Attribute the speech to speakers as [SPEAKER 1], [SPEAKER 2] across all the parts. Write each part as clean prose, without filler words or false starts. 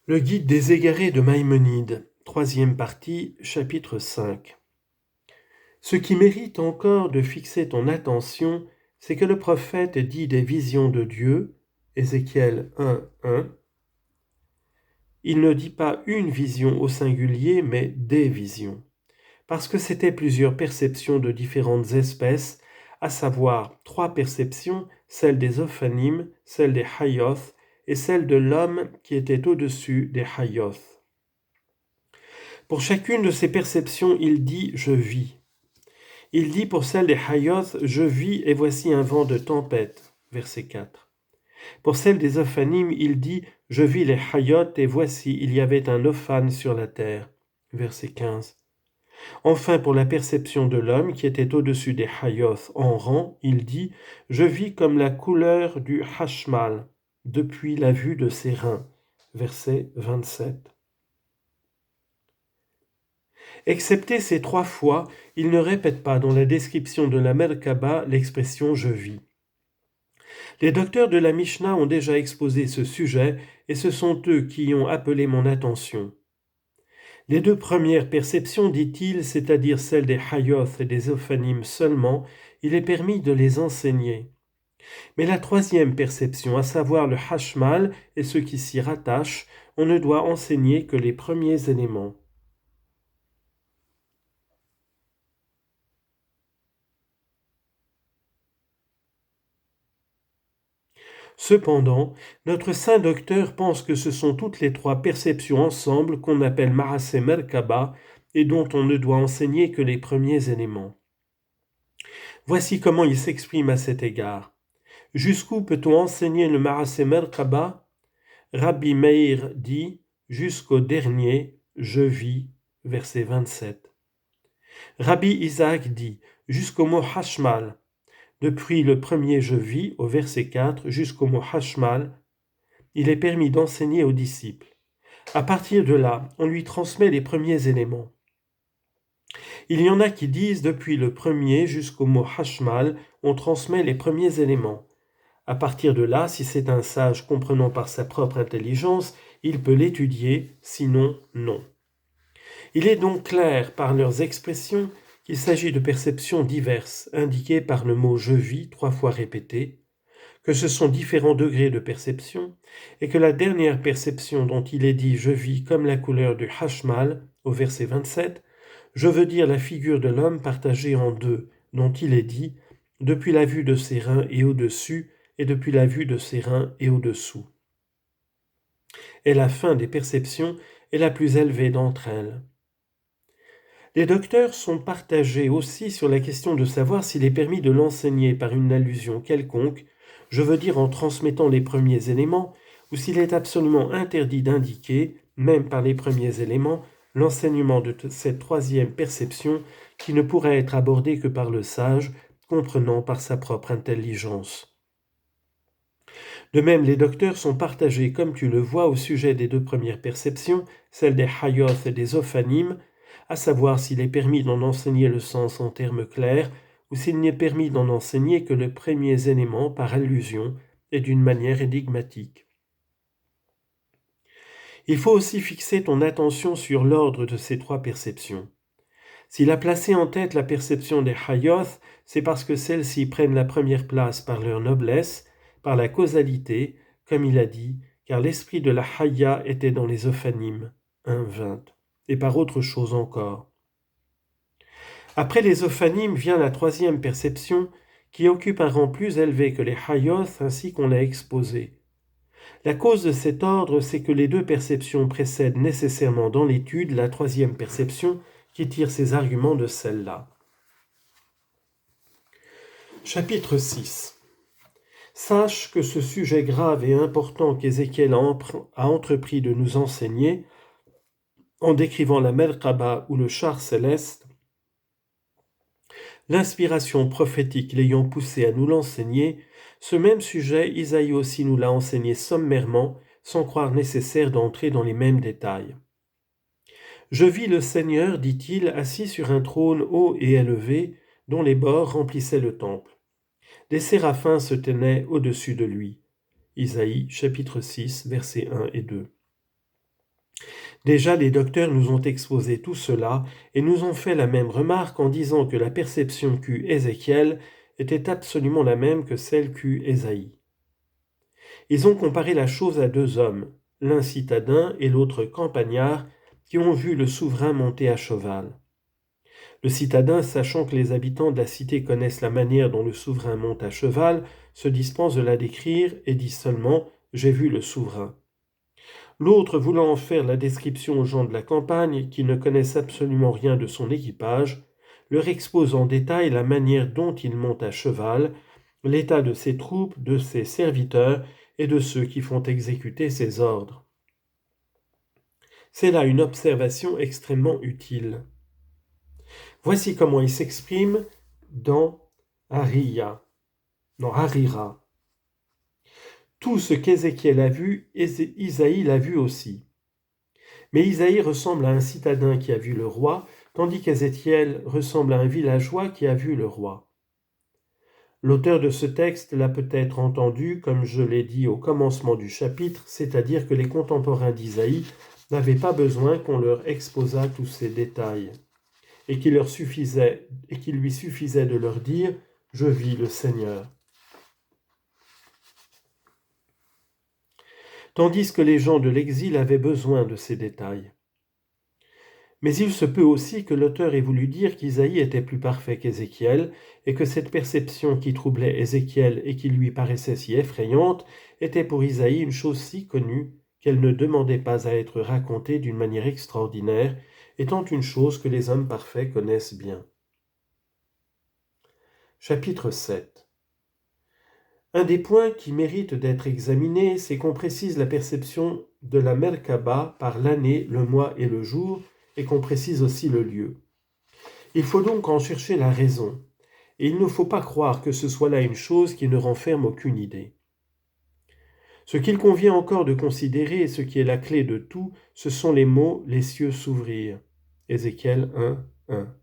[SPEAKER 1] Le guide des égarés de Maïmonide, troisième partie, chapitre 5. Ce qui mérite encore de fixer ton attention, c'est que le prophète dit des visions de Dieu, Ézéchiel 1:1. Il ne dit pas une vision au singulier, mais des visions, parce que c'était plusieurs perceptions de différentes espèces, à savoir 3 perceptions, celle des Ophanim, celle des Hayoth et celle de l'homme qui était au-dessus des Hayoth. Pour chacune de ces perceptions, il dit « je vis ». Il dit pour celle des Hayoth « je vis et voici un vent de tempête ». Verset 4. Pour celle des Ophanim, il dit « je vis les Hayoth et voici il y avait un Ophan sur la terre ». Verset 15. Enfin, pour la perception de l'homme qui était au-dessus des Hayoth en rang, il dit « je vis comme la couleur du Hashmal depuis la vue de ses reins ». Verset 27. Excepté ces 3 fois, il ne répète pas dans la description de la Merkaba l'expression « je vis ». Les docteurs de la Mishnah ont déjà exposé ce sujet et ce sont eux qui y ont appelé mon attention. Les 2 premières perceptions, dit-il, c'est-à-dire celles des Hayoth et des Ophanim seulement, il est permis de les enseigner. Mais la 3e perception, à savoir le Hashmal et ceux qui s'y rattachent, on ne doit enseigner que les premiers éléments. Cependant, notre saint docteur pense que ce sont toutes les 3 perceptions ensemble qu'on appelle Marasé Merkaba et dont on ne doit enseigner que les premiers éléments. Voici comment il s'exprime à cet égard. Jusqu'où peut-on enseigner le Marasé Merkaba ? Rabbi Meir dit jusqu'au dernier « je vis » verset 27. Rabbi Isaac dit jusqu'au mot Hashmal. Depuis le premier « je vis » au verset 4 jusqu'au mot Hashmal, il est permis d'enseigner aux disciples. À partir de là, on lui transmet les premiers éléments. Il y en a qui disent depuis le premier jusqu'au mot Hashmal, on transmet les premiers éléments. À partir de là, si c'est un sage comprenant par sa propre intelligence, il peut l'étudier, sinon non. Il est donc clair par leurs expressions qu'il s'agit de perceptions diverses, indiquées par le mot « je vis » 3 fois répété, que ce sont différents degrés de perception, et que la dernière perception dont il est dit « je vis comme la couleur du Hashmal » au verset 27, je veux dire la figure de l'homme partagée en 2, dont il est dit « depuis la vue de ses reins et au-dessus, et depuis la vue de ses reins et au-dessous ». Et la fin des perceptions est la plus élevée d'entre elles. Les docteurs sont partagés aussi sur la question de savoir s'il est permis de l'enseigner par une allusion quelconque, je veux dire en transmettant les premiers éléments, ou s'il est absolument interdit d'indiquer, même par les premiers éléments, l'enseignement de cette 3e perception qui ne pourrait être abordée que par le sage, comprenant par sa propre intelligence. De même, les docteurs sont partagés, comme tu le vois, au sujet des 2 premières perceptions, celles des Hayoth et des Ophanim, à savoir s'il est permis d'en enseigner le sens en termes clairs, ou s'il n'est permis d'en enseigner que les premiers éléments par allusion et d'une manière énigmatique. Il faut aussi fixer ton attention sur l'ordre de ces 3 perceptions. S'il a placé en tête la perception des Hayoth, c'est parce que celles-ci prennent la première place par leur noblesse, par la causalité, comme il a dit, car l'esprit de la Haya était dans les Ophanim, 1:20, et par autre chose encore. Après les Ophanim vient la 3e perception, qui occupe un rang plus élevé que les Hayoth ainsi qu'on l'a exposé. La cause de cet ordre, c'est que les 2 perceptions précèdent nécessairement dans l'étude la 3e perception qui tire ses arguments de celle-là. Chapitre 6. Sache que ce sujet grave et important qu'Ézéchiel a entrepris de nous enseigner, en décrivant la Merkaba ou le char céleste, l'inspiration prophétique l'ayant poussé à nous l'enseigner, ce même sujet, Isaïe aussi nous l'a enseigné sommairement, sans croire nécessaire d'entrer dans les mêmes détails. Je vis le Seigneur, dit-il, assis sur un trône haut et élevé, dont les bords remplissaient le temple. Des séraphins se tenaient au-dessus de lui. Isaïe, chapitre 6, versets 1 et 2. Déjà, les docteurs nous ont exposé tout cela et nous ont fait la même remarque en disant que la perception qu'eut Ézéchiel était absolument la même que celle qu'eut Ésaïe. Ils ont comparé la chose à deux hommes, l'un citadin et l'autre campagnard, qui ont vu le souverain monter à cheval. Le citadin, sachant que les habitants de la cité connaissent la manière dont le souverain monte à cheval, se dispense de la décrire et dit seulement « J'ai vu le souverain ». L'autre, voulant en faire la description aux gens de la campagne, qui ne connaissent absolument rien de son équipage, leur expose en détail la manière dont il monte à cheval, l'état de ses troupes, de ses serviteurs et de ceux qui font exécuter ses ordres. C'est là une observation extrêmement utile. Voici comment il s'exprime dans Harira. Tout ce qu'Ézéchiel a vu, Isaïe l'a vu aussi. Mais Isaïe ressemble à un citadin qui a vu le roi, tandis qu'Ézéchiel ressemble à un villageois qui a vu le roi. L'auteur de ce texte l'a peut-être entendu, comme je l'ai dit au commencement du chapitre, c'est-à-dire que les contemporains d'Isaïe n'avaient pas besoin qu'on leur exposât tous ces détails, et qu'il lui suffisait de leur dire « Je vis le Seigneur ». Tandis que les gens de l'exil avaient besoin de ces détails. Mais il se peut aussi que l'auteur ait voulu dire qu'Isaïe était plus parfait qu'Ézéchiel, et que cette perception qui troublait Ézéchiel et qui lui paraissait si effrayante était pour Isaïe une chose si connue qu'elle ne demandait pas à être racontée d'une manière extraordinaire, étant une chose que les hommes parfaits connaissent bien. Chapitre 7. Un des points qui mérite d'être examiné, c'est qu'on précise la perception de la Merkaba par l'année, le mois et le jour, et qu'on précise aussi le lieu. Il faut donc en chercher la raison, et il ne faut pas croire que ce soit là une chose qui ne renferme aucune idée. Ce qu'il convient encore de considérer, et ce qui est la clé de tout, ce sont les mots « les cieux s'ouvrirent ». Ézéchiel 1, 1.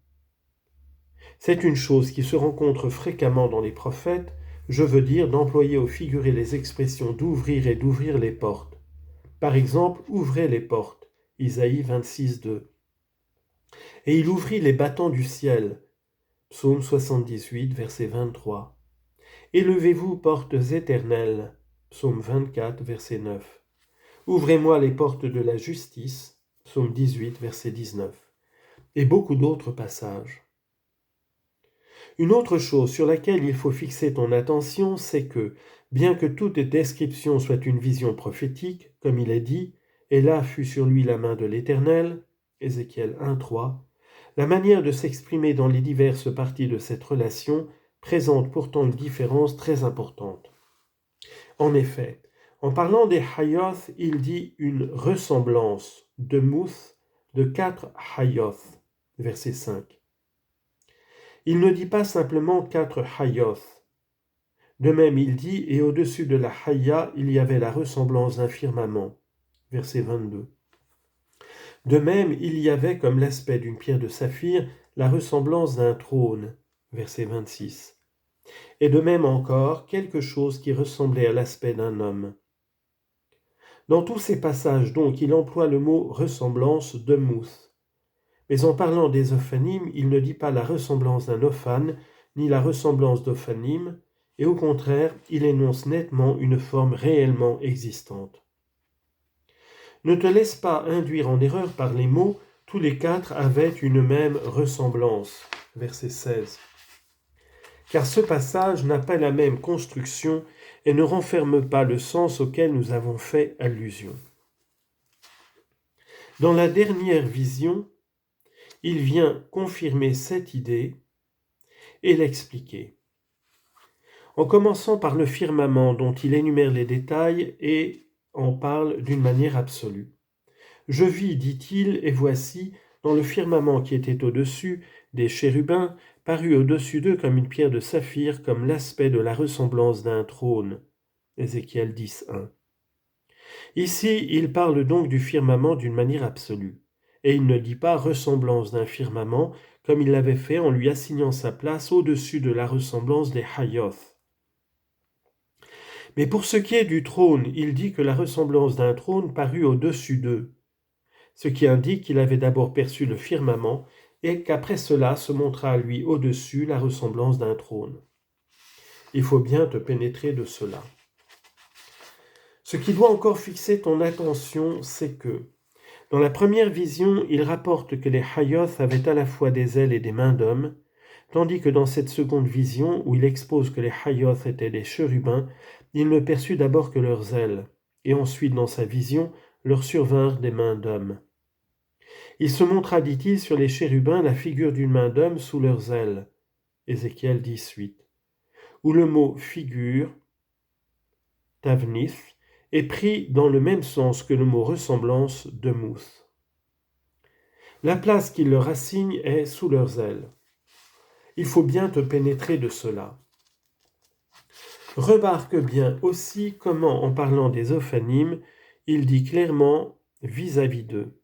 [SPEAKER 1] C'est une chose qui se rencontre fréquemment dans les prophètes, je veux dire d'employer ou figurer les expressions d'ouvrir et d'ouvrir les portes. Par exemple, ouvrez les portes, Isaïe 26, 2. Et il ouvrit les battants du ciel, Psaume 78, verset 23. Élevez-vous, portes éternelles, Psaume 24, verset 9. Ouvrez-moi les portes de la justice, Psaume 18, verset 19. Et beaucoup d'autres passages. Une autre chose sur laquelle il faut fixer ton attention, c'est que, bien que toute description soit une vision prophétique, comme il est dit, et là fut sur lui la main de l'Éternel, Ézéchiel 1, 3, la manière de s'exprimer dans les diverses parties de cette relation présente pourtant une différence très importante. En effet, en parlant des Hayoth, il dit une ressemblance de mouth de 4 Hayoth, verset 5. Il ne dit pas simplement 4 Hayoth. De même, il dit « Et au-dessus de la Haya, il y avait la ressemblance d'un firmament » verset 22. De même, il y avait comme l'aspect d'une pierre de saphir la ressemblance d'un trône verset 26. Et de même encore, quelque chose qui ressemblait à l'aspect d'un homme. Dans tous ces passages, donc, il emploie le mot « ressemblance » de mouth. Mais en parlant des ophanim, il ne dit pas la ressemblance d'un ophane, ni la ressemblance d'ophanim, et au contraire, il énonce nettement une forme réellement existante. Ne te laisse pas induire en erreur par les mots, tous les 4 avaient une même ressemblance. Verset 16. Car ce passage n'a pas la même construction et ne renferme pas le sens auquel nous avons fait allusion. Dans la dernière vision, il vient confirmer cette idée et l'expliquer. En commençant par le firmament dont il énumère les détails et en parle d'une manière absolue. Je vis, dit-il, et voici, dans le firmament qui était au-dessus, des chérubins, parus au-dessus d'eux comme une pierre de saphir, comme l'aspect de la ressemblance d'un trône. Ézéchiel 10, 1. Ici, il parle donc du firmament d'une manière absolue, et il ne dit pas ressemblance d'un firmament, comme il l'avait fait en lui assignant sa place au-dessus de la ressemblance des Hayoth. Mais pour ce qui est du trône, il dit que la ressemblance d'un trône parut au-dessus d'eux. ce qui indique qu'il avait d'abord perçu le firmament et qu'après cela se montra à lui au-dessus la ressemblance d'un trône. Il faut bien te pénétrer de cela. Ce qui doit encore fixer ton attention, c'est que, dans la première vision, il rapporte que les Hayoth avaient à la fois des ailes et des mains d'homme, tandis que dans cette seconde vision, où il expose que les Hayoth étaient des chérubins, il ne perçut d'abord que leurs ailes, et ensuite dans sa vision, leur survinrent des mains d'homme. Il se montra, dit-il, sur les chérubins la figure d'une main d'homme sous leurs ailes. Ézéchiel 18. Où le mot figure, tavnith, est pris dans le même sens que le mot ressemblance de mouth. La place qu'il leur assigne est sous leurs ailes. Il faut bien te pénétrer de cela. Remarque bien aussi comment, en parlant des ophanimes, il dit clairement vis-à-vis d'eux.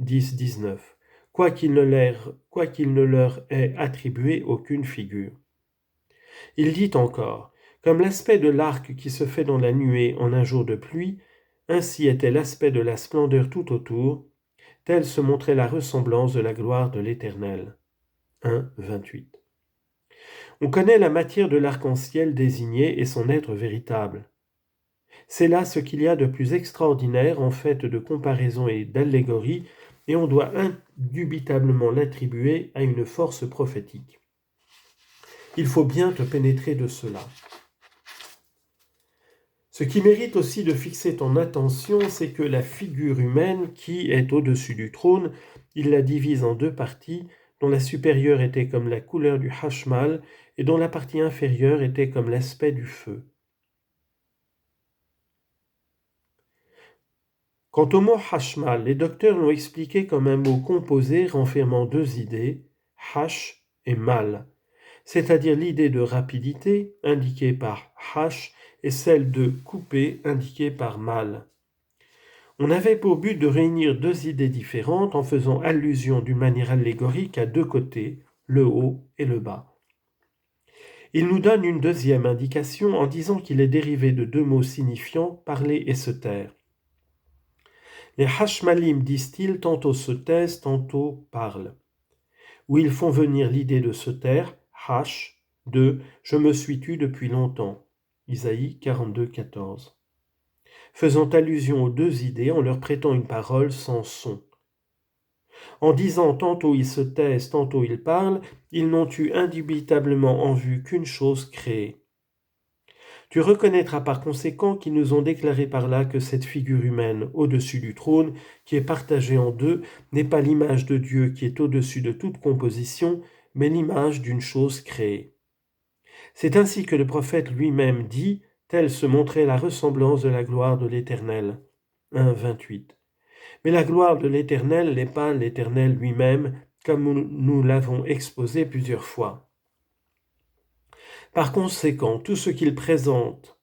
[SPEAKER 1] 10-19. Quoiqu'il ne leur ait attribué aucune figure. Il dit encore, comme l'aspect de l'arc qui se fait dans la nuée en un jour de pluie, ainsi était l'aspect de la splendeur tout autour, telle se montrait la ressemblance de la gloire de l'Éternel. 1-28. On connaît la matière de l'arc-en-ciel désigné et son être véritable. C'est là ce qu'il y a de plus extraordinaire en fait de comparaison et d'allégorie, et on doit indubitablement l'attribuer à une force prophétique. Il faut bien te pénétrer de cela. Ce qui mérite aussi de fixer ton attention, c'est que la figure humaine qui est au-dessus du trône, il la divise en deux parties, dont la supérieure était comme la couleur du hashmal et dont la partie inférieure était comme l'aspect du feu. Quant au mot hashmal, les docteurs l'ont expliqué comme un mot composé renfermant deux idées, hash et mal, c'est-à-dire l'idée de rapidité, indiquée par hash, et celle de couper, indiquée par mal. On avait pour but de réunir deux idées différentes en faisant allusion d'une manière allégorique à deux côtés, le haut et le bas. Il nous donne une deuxième indication en disant qu'il est dérivé de deux mots signifiant parler et se taire. Les hashmalim, disent-ils, tantôt se taisent, tantôt parlent, où ils font venir l'idée de se taire, hash, de « je me suis tu depuis longtemps », Isaïe 42-14, faisant allusion aux deux idées en leur prêtant une parole sans son. En disant tantôt ils se taisent, tantôt ils parlent, ils n'ont eu indubitablement en vue qu'une chose créée. Tu reconnaîtras par conséquent qu'ils nous ont déclaré par là que cette figure humaine au-dessus du trône, qui est partagée en deux, n'est pas l'image de Dieu qui est au-dessus de toute composition, mais l'image d'une chose créée. C'est ainsi que le prophète lui-même dit, telle se montrait la ressemblance de la gloire de l'Éternel. 1-28. Mais la gloire de l'Éternel n'est pas l'Éternel lui-même, comme nous l'avons exposé plusieurs fois. Par conséquent, tout ce qu'il présente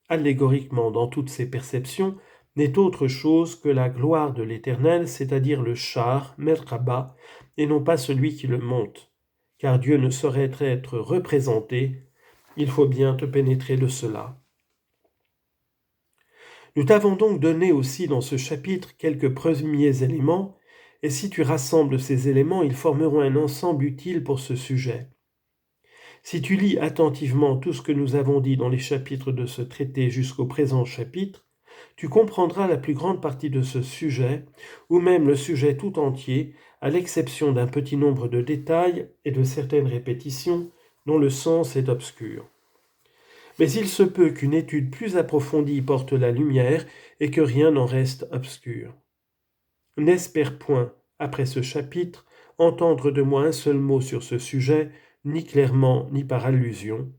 [SPEAKER 1] allégoriquement dans toutes ses perceptions n'est autre chose que la gloire de l'Éternel, c'est-à-dire le char, Merkaba, et non pas celui qui le monte, car Dieu ne saurait être représenté, il faut bien te pénétrer de cela. Nous t'avons donc donné aussi dans ce chapitre quelques premiers éléments, et si tu rassembles ces éléments, ils formeront un ensemble utile pour ce sujet. Si tu lis attentivement tout ce que nous avons dit dans les chapitres de ce traité jusqu'au présent chapitre, tu comprendras la plus grande partie de ce sujet, ou même le sujet tout entier, à l'exception d'un petit nombre de détails et de certaines répétitions dont le sens est obscur. Mais il se peut qu'une étude plus approfondie porte la lumière et que rien n'en reste obscur. N'espère point, après ce chapitre, entendre de moi un seul mot sur ce sujet, ni clairement ni par allusion,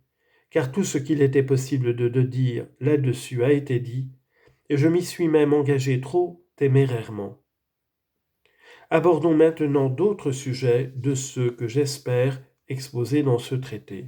[SPEAKER 1] car tout ce qu'il était possible de dire là-dessus a été dit, et je m'y suis même engagé trop témérairement. Abordons maintenant d'autres sujets de ceux que j'espère exposer dans ce traité.